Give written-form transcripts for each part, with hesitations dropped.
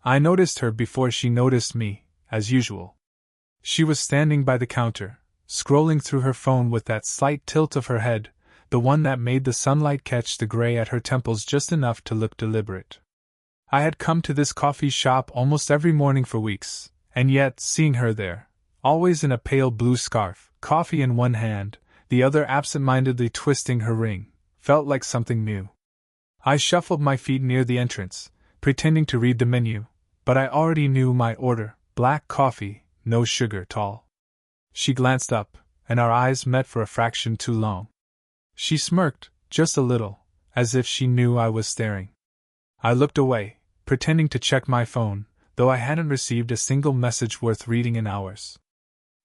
I noticed her before she noticed me, as usual. She was standing by the counter, scrolling through her phone with that slight tilt of her head, the one that made the sunlight catch the gray at her temples just enough to look deliberate. I had come to this coffee shop almost every morning for weeks, and yet, seeing her there, always in a pale blue scarf, coffee in one hand, the other absent-mindedly twisting her ring, felt like something new. I shuffled my feet near the entrance, pretending to read the menu, but I already knew my order: black coffee, no sugar, tall. She glanced up, and our eyes met for a fraction too long. She smirked, just a little, as if she knew I was staring. I looked away, pretending to check my phone, though I hadn't received a single message worth reading in hours.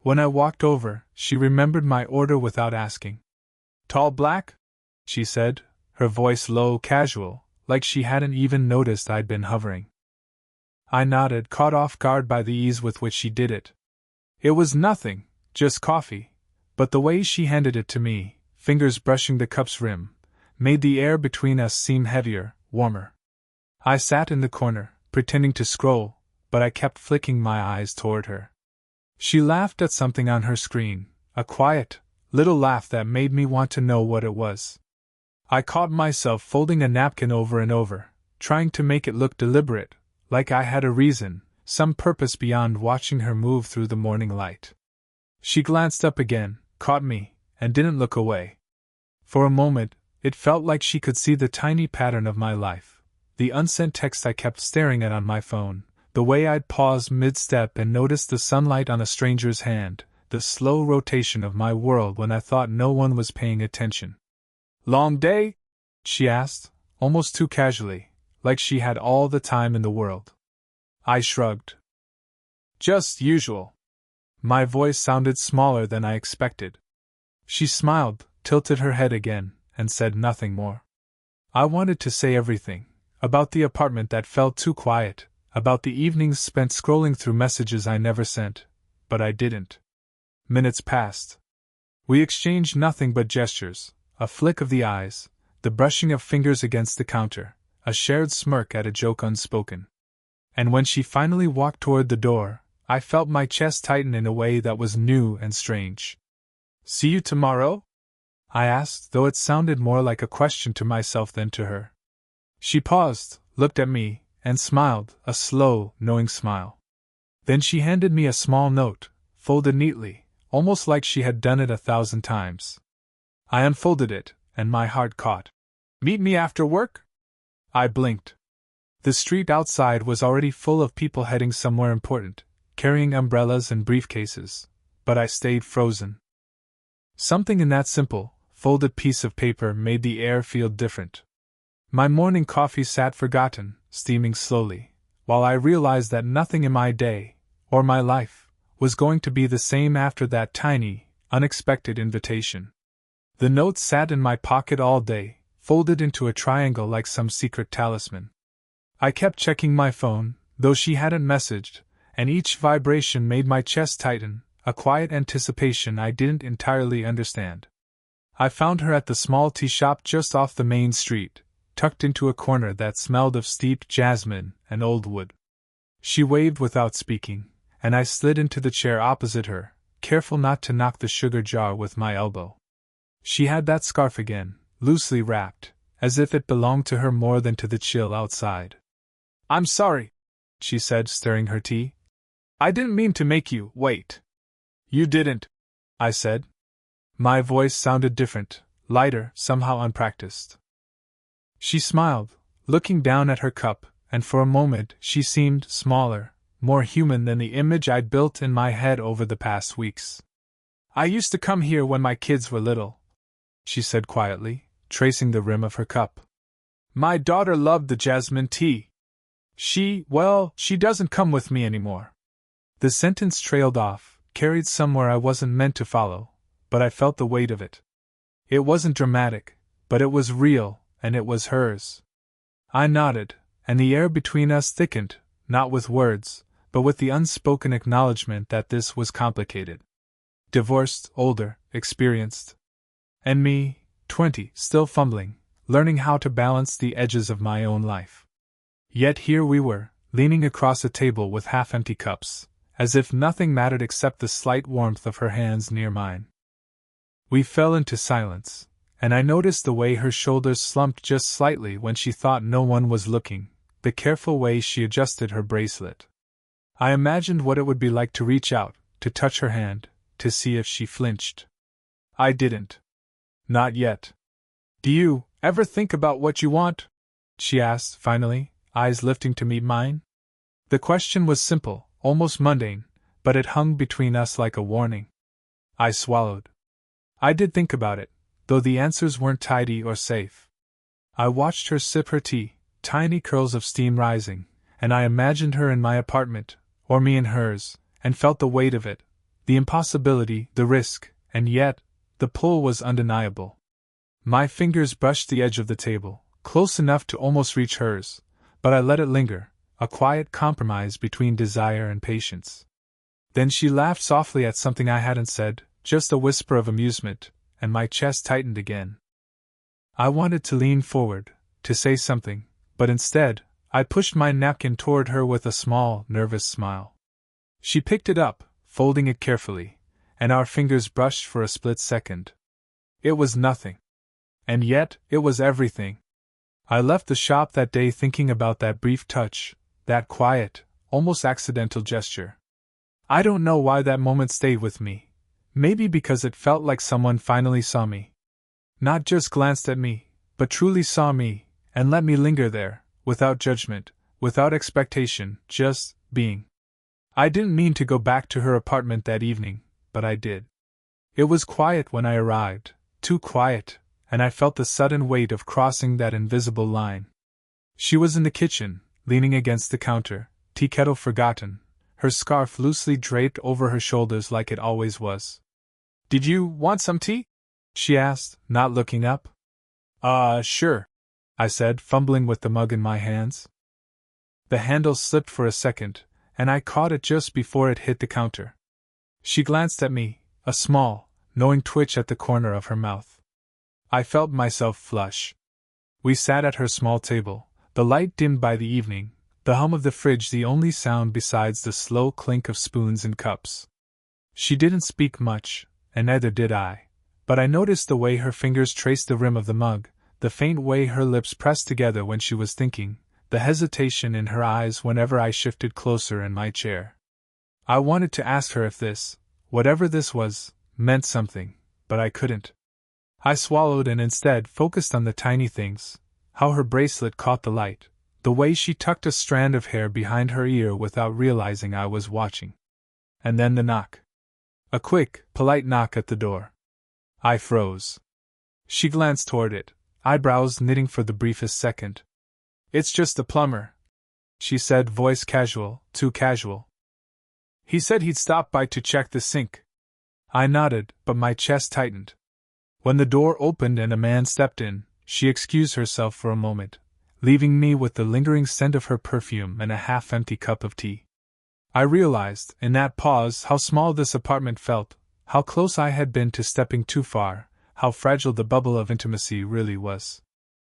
When I walked over, she remembered my order without asking. "Tall black?" she said, her voice low, casual, like she hadn't even noticed I'd been hovering. I nodded, caught off guard by the ease with which she did it. It was nothing, just coffee, but the way she handed it to me, fingers brushing the cup's rim, made the air between us seem heavier, warmer. I sat in the corner, pretending to scroll, but I kept flicking my eyes toward her. She laughed at something on her screen, a quiet, little laugh that made me want to know what it was. I caught myself folding a napkin over and over, trying to make it look deliberate, like I had a reason, some purpose beyond watching her move through the morning light. She glanced up again, caught me, and didn't look away. For a moment, it felt like she could see the tiny pattern of my life, the unsent text I kept staring at on my phone, the way I'd pause mid-step and notice the sunlight on a stranger's hand, the slow rotation of my world when I thought no one was paying attention. "Long day?" she asked, almost too casually, like she had all the time in the world. I shrugged. "Just usual." My voice sounded smaller than I expected. She smiled, tilted her head again, and said nothing more. I wanted to say everything, about the apartment that felt too quiet, about the evenings spent scrolling through messages I never sent, but I didn't. Minutes passed. We exchanged nothing but gestures, a flick of the eyes, the brushing of fingers against the counter, a shared smirk at a joke unspoken. And when she finally walked toward the door, I felt my chest tighten in a way that was new and strange. "See you tomorrow?" I asked, though it sounded more like a question to myself than to her. She paused, looked at me, and smiled, a slow, knowing smile. Then she handed me a small note, folded neatly, almost like she had done it 1,000 times. I unfolded it, and my heart caught. "Meet me after work?" I blinked. The street outside was already full of people heading somewhere important, carrying umbrellas and briefcases, but I stayed frozen. Something in that simple, folded piece of paper made the air feel different. My morning coffee sat forgotten, steaming slowly, while I realized that nothing in my day, or my life, was going to be the same after that tiny, unexpected invitation. The note sat in my pocket all day, folded into a triangle like some secret talisman. I kept checking my phone, though she hadn't messaged, and each vibration made my chest tighten, a quiet anticipation I didn't entirely understand. I found her at the small tea shop just off the main street, tucked into a corner that smelled of steeped jasmine and old wood. She waved without speaking, and I slid into the chair opposite her, careful not to knock the sugar jar with my elbow. She had that scarf again, loosely wrapped, as if it belonged to her more than to the chill outside. "I'm sorry," she said, stirring her tea. "I didn't mean to make you wait." "You didn't," I said. My voice sounded different, lighter, somehow unpracticed. She smiled, looking down at her cup, and for a moment she seemed smaller, more human than the image I'd built in my head over the past weeks. "I used to come here when my kids were little," she said quietly, tracing the rim of her cup. "My daughter loved the jasmine tea. She doesn't come with me anymore." The sentence trailed off, carried somewhere I wasn't meant to follow, but I felt the weight of it. It wasn't dramatic, but it was real, and it was hers. I nodded, and the air between us thickened, not with words, but with the unspoken acknowledgement that this was complicated. Divorced, older, experienced. And me, 20, still fumbling, learning how to balance the edges of my own life. Yet here we were, leaning across a table with half-empty cups, as if nothing mattered except the slight warmth of her hands near mine. We fell into silence, and I noticed the way her shoulders slumped just slightly when she thought no one was looking, the careful way she adjusted her bracelet. I imagined what it would be like to reach out, to touch her hand, to see if she flinched. I didn't. Not yet. "Do you ever think about what you want?" she asked, finally, eyes lifting to meet mine. The question was simple, almost mundane, but it hung between us like a warning. I swallowed. I did think about it, though the answers weren't tidy or safe. I watched her sip her tea, tiny curls of steam rising, and I imagined her in my apartment, or me in hers, and felt the weight of it, the impossibility, the risk, and yet, the pull was undeniable. My fingers brushed the edge of the table, close enough to almost reach hers, but I let it linger, a quiet compromise between desire and patience. Then she laughed softly at something I hadn't said, just a whisper of amusement, and my chest tightened again. I wanted to lean forward, to say something, but instead, I pushed my napkin toward her with a small, nervous smile. She picked it up, folding it carefully, and our fingers brushed for a split second. It was nothing. And yet, it was everything. I left the shop that day thinking about that brief touch, that quiet, almost accidental gesture. I don't know why that moment stayed with me. Maybe because it felt like someone finally saw me. Not just glanced at me, but truly saw me, and let me linger there, without judgment, without expectation, just being. I didn't mean to go back to her apartment that evening, but I did. It was quiet when I arrived, too quiet, and I felt the sudden weight of crossing that invisible line. She was in the kitchen, leaning against the counter, tea kettle forgotten, her scarf loosely draped over her shoulders like it always was. "Did you want some tea?" she asked, not looking up. Sure," I said, fumbling with the mug in my hands. The handle slipped for a second, and I caught it just before it hit the counter. She glanced at me, a small, knowing twitch at the corner of her mouth. I felt myself flush. We sat at her small table, the light dimmed by the evening, the hum of the fridge the only sound besides the slow clink of spoons and cups. She didn't speak much, and neither did I, but I noticed the way her fingers traced the rim of the mug, the faint way her lips pressed together when she was thinking, the hesitation in her eyes whenever I shifted closer in my chair. I wanted to ask her if this, whatever this was, meant something, but I couldn't. I swallowed and instead focused on the tiny things, how her bracelet caught the light, the way she tucked a strand of hair behind her ear without realizing I was watching. And then the knock. A quick, polite knock at the door. I froze. She glanced toward it, eyebrows knitting for the briefest second. "It's just the plumber," she said, voice casual, too casual. "He said he'd stop by to check the sink." I nodded, but my chest tightened. When the door opened and a man stepped in, she excused herself for a moment, leaving me with the lingering scent of her perfume and a half-empty cup of tea. I realized, in that pause, how small this apartment felt, how close I had been to stepping too far, how fragile the bubble of intimacy really was.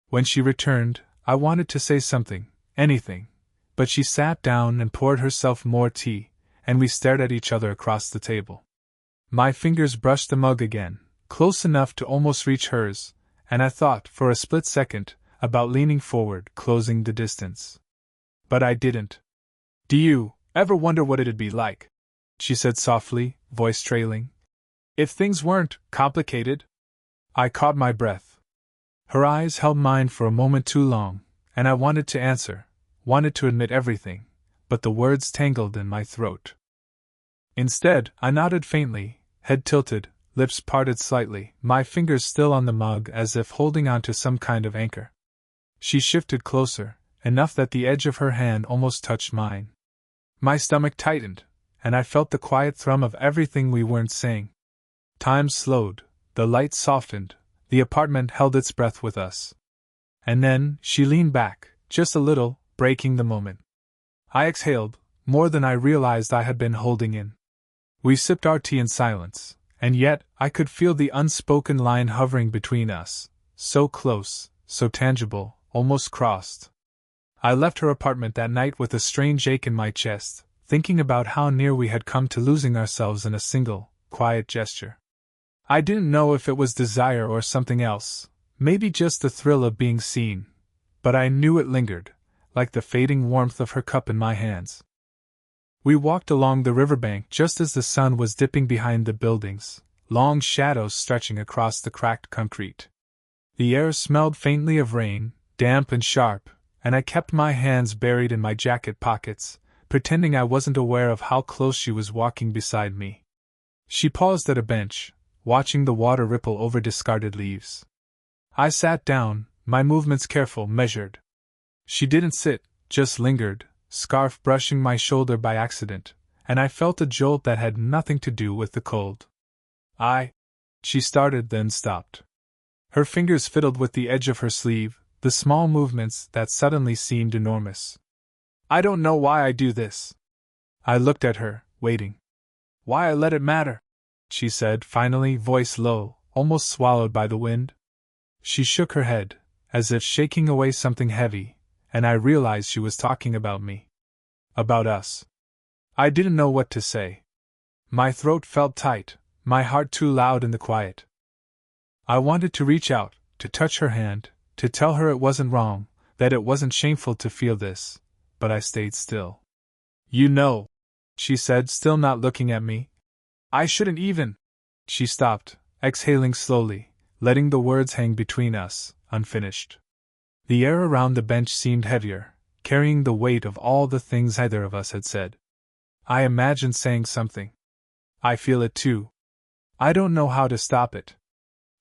When she returned, I wanted to say something, anything, but she sat down and poured herself more tea, and we stared at each other across the table. My fingers brushed the mug again, close enough to almost reach hers, and I thought, for a split second, about leaning forward, closing the distance. But I didn't. "Do you ever wonder what it'd be like?" she said softly, voice trailing. "If things weren't complicated?" I caught my breath. Her eyes held mine for a moment too long, and I wanted to answer, wanted to admit everything, but the words tangled in my throat. Instead, I nodded faintly, head tilted, lips parted slightly, my fingers still on the mug as if holding on to some kind of anchor. She shifted closer, enough that the edge of her hand almost touched mine. My stomach tightened, and I felt the quiet thrum of everything we weren't saying. Time slowed, the light softened, the apartment held its breath with us. And then, she leaned back, just a little, breaking the moment. I exhaled, more than I realized I had been holding in. We sipped our tea in silence, and yet, I could feel the unspoken line hovering between us, so close, so tangible, almost crossed. I left her apartment that night with a strange ache in my chest, thinking about how near we had come to losing ourselves in a single, quiet gesture. I didn't know if it was desire or something else, maybe just the thrill of being seen, but I knew it lingered, like the fading warmth of her cup in my hands. We walked along the riverbank just as the sun was dipping behind the buildings, long shadows stretching across the cracked concrete. The air smelled faintly of rain, damp and sharp, and I kept my hands buried in my jacket pockets, pretending I wasn't aware of how close she was walking beside me. She paused at a bench, watching the water ripple over discarded leaves. I sat down, my movements careful, measured. She didn't sit, just lingered, scarf brushing my shoulder by accident, and I felt a jolt that had nothing to do with the cold. She started, then stopped. Her fingers fiddled with the edge of her sleeve, the small movements that suddenly seemed enormous. I don't know why I do this. I looked at her, waiting. Why I let it matter, she said finally, voice low, almost swallowed by the wind. She shook her head, as if shaking away something heavy, and I realized she was talking about me. About us. I didn't know what to say. My throat felt tight, my heart too loud in the quiet. I wanted to reach out, to touch her hand, to tell her it wasn't wrong, that it wasn't shameful to feel this, but I stayed still. You know, she said, still not looking at me. I shouldn't even. She stopped, exhaling slowly, letting the words hang between us, unfinished. The air around the bench seemed heavier, carrying the weight of all the things either of us had said. I imagined saying something. I feel it too. I don't know how to stop it.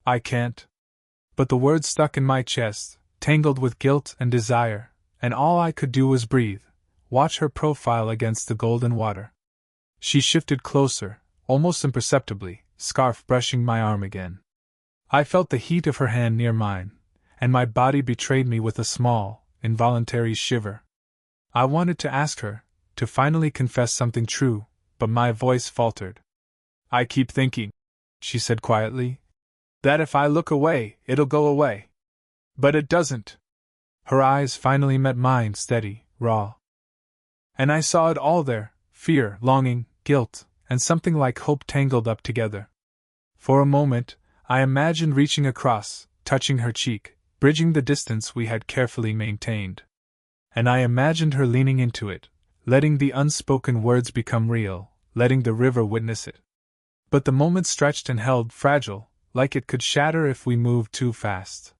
I can't. But the words stuck in my chest, tangled with guilt and desire, and all I could do was breathe, watch her profile against the golden water. She shifted closer, almost imperceptibly, scarf brushing my arm again. I felt the heat of her hand near mine, and my body betrayed me with a small, involuntary shiver. I wanted to ask her, to finally confess something true, but my voice faltered. I keep thinking, she said quietly, that if I look away, it'll go away. But it doesn't. Her eyes finally met mine, steady, raw. And I saw it all there, fear, longing, guilt, and something like hope tangled up together. For a moment, I imagined reaching across, touching her cheek, bridging the distance we had carefully maintained. And I imagined her leaning into it, letting the unspoken words become real, letting the river witness it. But the moment stretched and held, fragile, like it could shatter if we moved too fast.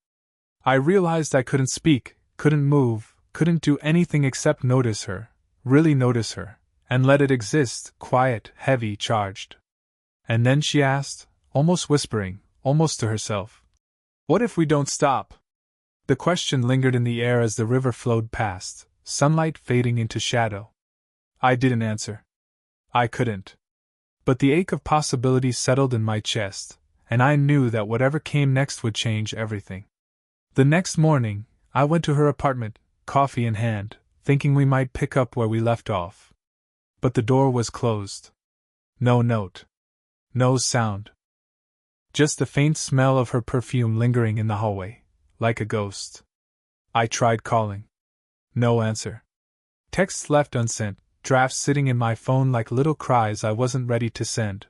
I realized I couldn't speak, couldn't move, couldn't do anything except notice her, really notice her, and let it exist, quiet, heavy, charged. And then she asked, almost whispering, almost to herself, "What if we don't stop?" The question lingered in the air as the river flowed past, sunlight fading into shadow. I didn't answer. I couldn't. But the ache of possibility settled in my chest, and I knew that whatever came next would change everything. The next morning, I went to her apartment, coffee in hand, thinking we might pick up where we left off. But the door was closed. No note. No sound. Just the faint smell of her perfume lingering in the hallway, like a ghost. I tried calling. No answer. Texts left unsent, drafts sitting in my phone like little cries I wasn't ready to send.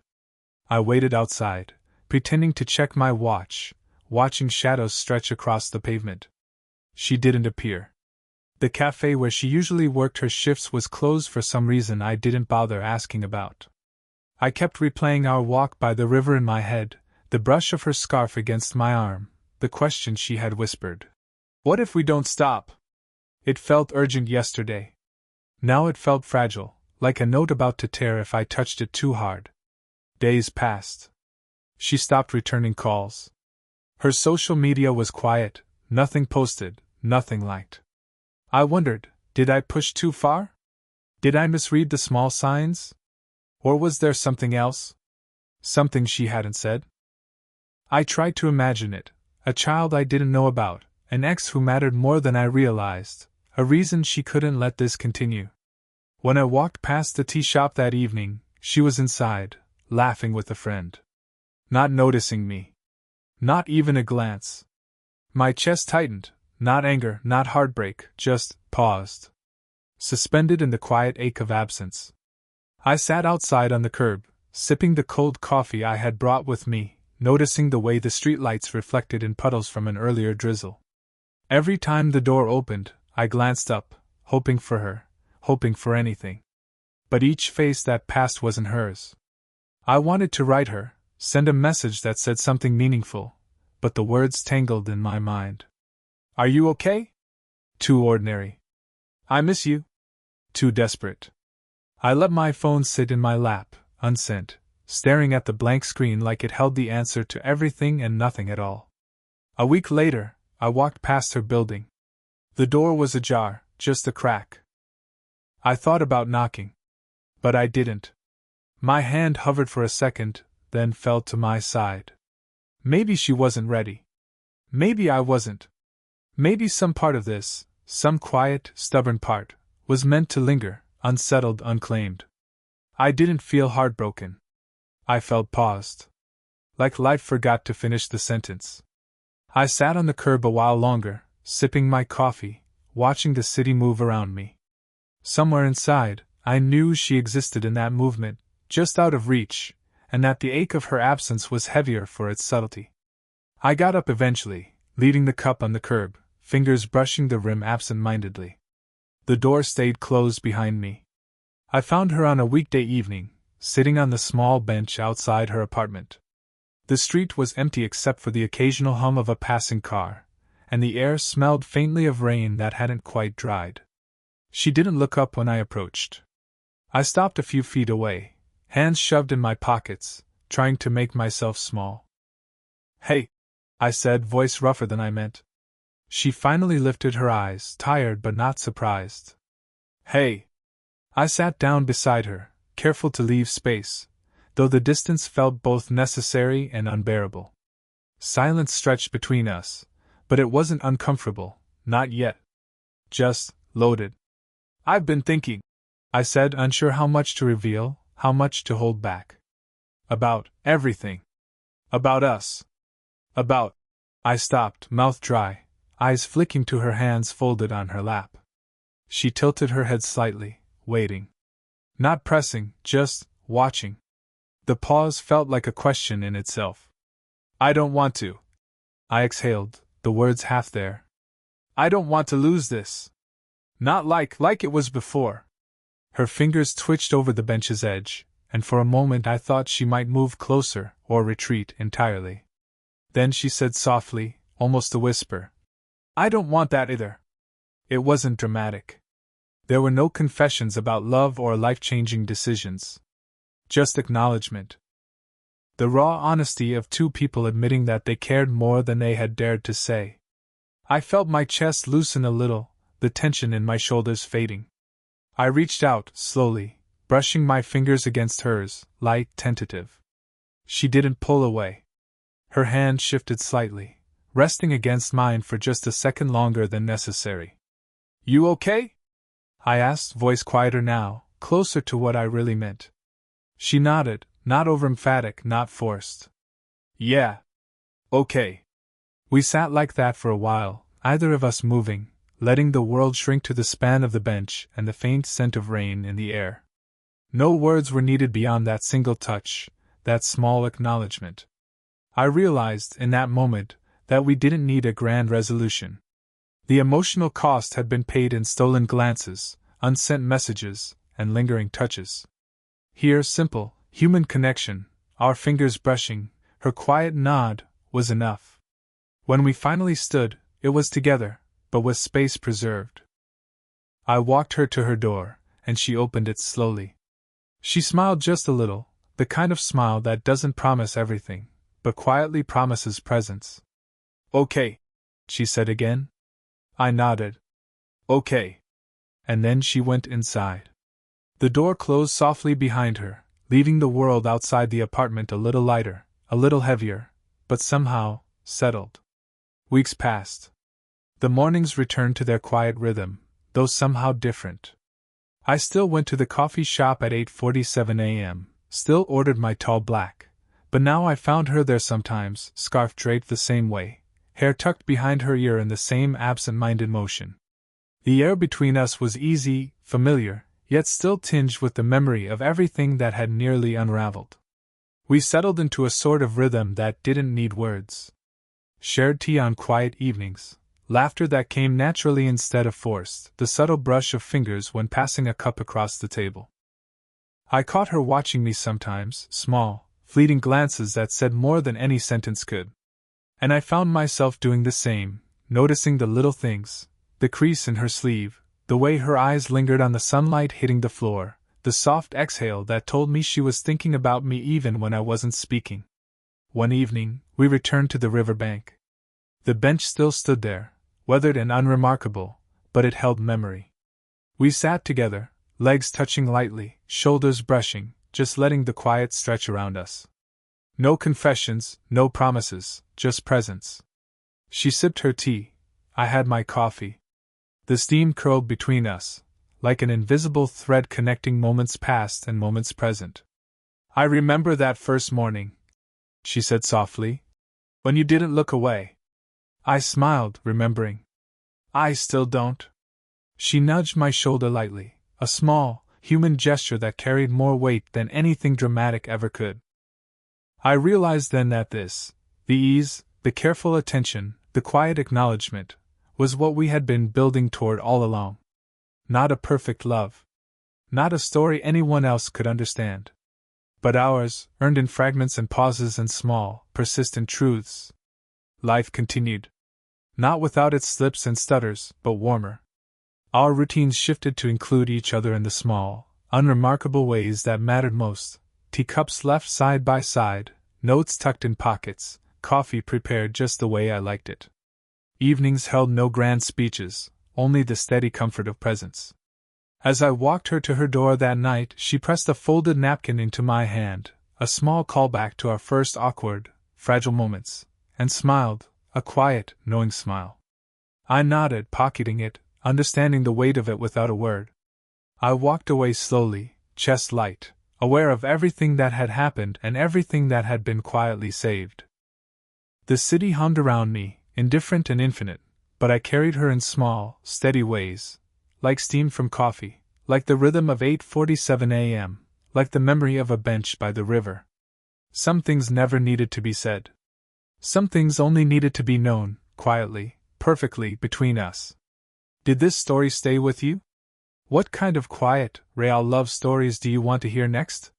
I waited outside, pretending to check my watch, watching shadows stretch across the pavement. She didn't appear. The cafe where she usually worked her shifts was closed for some reason I didn't bother asking about. I kept replaying our walk by the river in my head, the brush of her scarf against my arm, the question she had whispered. What if we don't stop? It felt urgent yesterday. Now it felt fragile, like a note about to tear if I touched it too hard. Days passed. She stopped returning calls. Her social media was quiet, nothing posted, nothing liked. I wondered, did I push too far? Did I misread the small signs? Or was there something else? Something she hadn't said? I tried to imagine it, a child I didn't know about, an ex who mattered more than I realized, a reason she couldn't let this continue. When I walked past the tea shop that evening, she was inside, laughing with a friend. Not noticing me. Not even a glance. My chest tightened, Not anger, not heartbreak, just paused. Suspended in the quiet ache of absence. I sat outside on the curb, sipping the cold coffee I had brought with me, noticing the way the streetlights reflected in puddles from an earlier drizzle. Every time the door opened, I glanced up, hoping for her, hoping for anything. But each face that passed wasn't hers. I wanted to write her, send a message that said something meaningful, but the words tangled in my mind. Are you okay? Too ordinary. I miss you. Too desperate. I let my phone sit in my lap, unsent, staring at the blank screen like it held the answer to everything and nothing at all. A week later, I walked past her building. The door was ajar, just a crack. I thought about knocking. But I didn't. My hand hovered for a second, then fell to my side. Maybe she wasn't ready. Maybe I wasn't. Maybe some part of this, some quiet, stubborn part, was meant to linger, unsettled, unclaimed. I didn't feel heartbroken. I felt paused. Like life forgot to finish the sentence. I sat on the curb a while longer, sipping my coffee, watching the city move around me. Somewhere inside, I knew she existed in that movement, just out of reach, and that the ache of her absence was heavier for its subtlety. I got up eventually, leaving the cup on the curb, fingers brushing the rim absent-mindedly. The door stayed closed behind me. I found her on a weekday evening, sitting on the small bench outside her apartment. The street was empty except for the occasional hum of a passing car, and the air smelled faintly of rain that hadn't quite dried. She didn't look up when I approached. I stopped a few feet away, hands shoved in my pockets, trying to make myself small. Hey, I said, voice rougher than I meant. She finally lifted her eyes, tired but not surprised. Hey. I sat down beside her, careful to leave space, though the distance felt both necessary and unbearable. Silence stretched between us, but it wasn't uncomfortable, not yet. Just loaded. I've been thinking, I said, unsure how much to reveal, how much to hold back. About everything. About us. About. I stopped, mouth dry, eyes flicking to her hands folded on her lap. She tilted her head slightly, waiting. Not pressing, just watching. The pause felt like a question in itself. I don't want to. I exhaled, the words half there. I don't want to lose this. Not like it was before. Her fingers twitched over the bench's edge, and for a moment I thought she might move closer or retreat entirely. Then she said softly, almost a whisper, I don't want that either. It wasn't dramatic. There were no confessions about love or life-changing decisions. Just acknowledgement. The raw honesty of two people admitting that they cared more than they had dared to say. I felt my chest loosen a little, the tension in my shoulders fading. I reached out, slowly, brushing my fingers against hers, light, tentative. She didn't pull away. Her hand shifted slightly, resting against mine for just a second longer than necessary. You okay? I asked, voice quieter now, closer to what I really meant. She nodded, not over-emphatic, not forced. Yeah. Okay. We sat like that for a while, either of us moving, letting the world shrink to the span of the bench and the faint scent of rain in the air. No words were needed beyond that single touch, that small acknowledgement. I realized, in that moment, that we didn't need a grand resolution. The emotional cost had been paid in stolen glances, unsent messages, and lingering touches. Here, simple, human connection, our fingers brushing, her quiet nod, was enough. When we finally stood, it was together, but with space preserved. I walked her to her door, and she opened it slowly. She smiled just a little, the kind of smile that doesn't promise everything, but quietly promises presence. Okay, she said again. I nodded. Okay. And then she went inside. The door closed softly behind her, leaving the world outside the apartment a little lighter, a little heavier, but somehow settled. Weeks passed. The mornings returned to their quiet rhythm, though somehow different. I still went to the coffee shop at 8:47 a.m., still ordered my tall black, but now I found her there sometimes, scarf draped the same way, hair tucked behind her ear in the same absent-minded motion. The air between us was easy, familiar, yet still tinged with the memory of everything that had nearly unraveled. We settled into a sort of rhythm that didn't need words. Shared tea on quiet evenings, laughter that came naturally instead of forced, the subtle brush of fingers when passing a cup across the table. I caught her watching me sometimes, small, fleeting glances that said more than any sentence could. And I found myself doing the same, noticing the little things, the crease in her sleeve, the way her eyes lingered on the sunlight hitting the floor, the soft exhale that told me she was thinking about me even when I wasn't speaking. One evening, we returned to the river bank. The bench still stood there, weathered and unremarkable, but it held memory. We sat together, legs touching lightly, shoulders brushing, just letting the quiet stretch around us. No confessions, no promises, just presence. She sipped her tea, I had my coffee. The steam curled between us, like an invisible thread connecting moments past and moments present. "I remember that first morning," she said softly, "when you didn't look away." I smiled, remembering. "I still don't." She nudged my shoulder lightly, a small, human gesture that carried more weight than anything dramatic ever could. I realized then that this, the ease, the careful attention, the quiet acknowledgement, was what we had been building toward all along. Not a perfect love. Not a story anyone else could understand. But ours, earned in fragments and pauses and small, persistent truths. Life continued. Not without its slips and stutters, but warmer. Our routines shifted to include each other in the small, unremarkable ways that mattered most. Teacups left side by side, notes tucked in pockets, coffee prepared just the way I liked it. Evenings held no grand speeches, only the steady comfort of presence. As I walked her to her door that night, she pressed a folded napkin into my hand, a small callback to our first awkward, fragile moments, and smiled, a quiet, knowing smile. I nodded, pocketing it, understanding the weight of it without a word. I walked away slowly, chest light, aware of everything that had happened and everything that had been quietly saved. The city hummed around me, indifferent and infinite, but I carried her in small, steady ways, like steam from coffee, like the rhythm of 8:47 a.m., like the memory of a bench by the river. Some things never needed to be said. Some things only needed to be known, quietly, perfectly, between us. Did this story stay with you? What kind of quiet, real love stories do you want to hear next?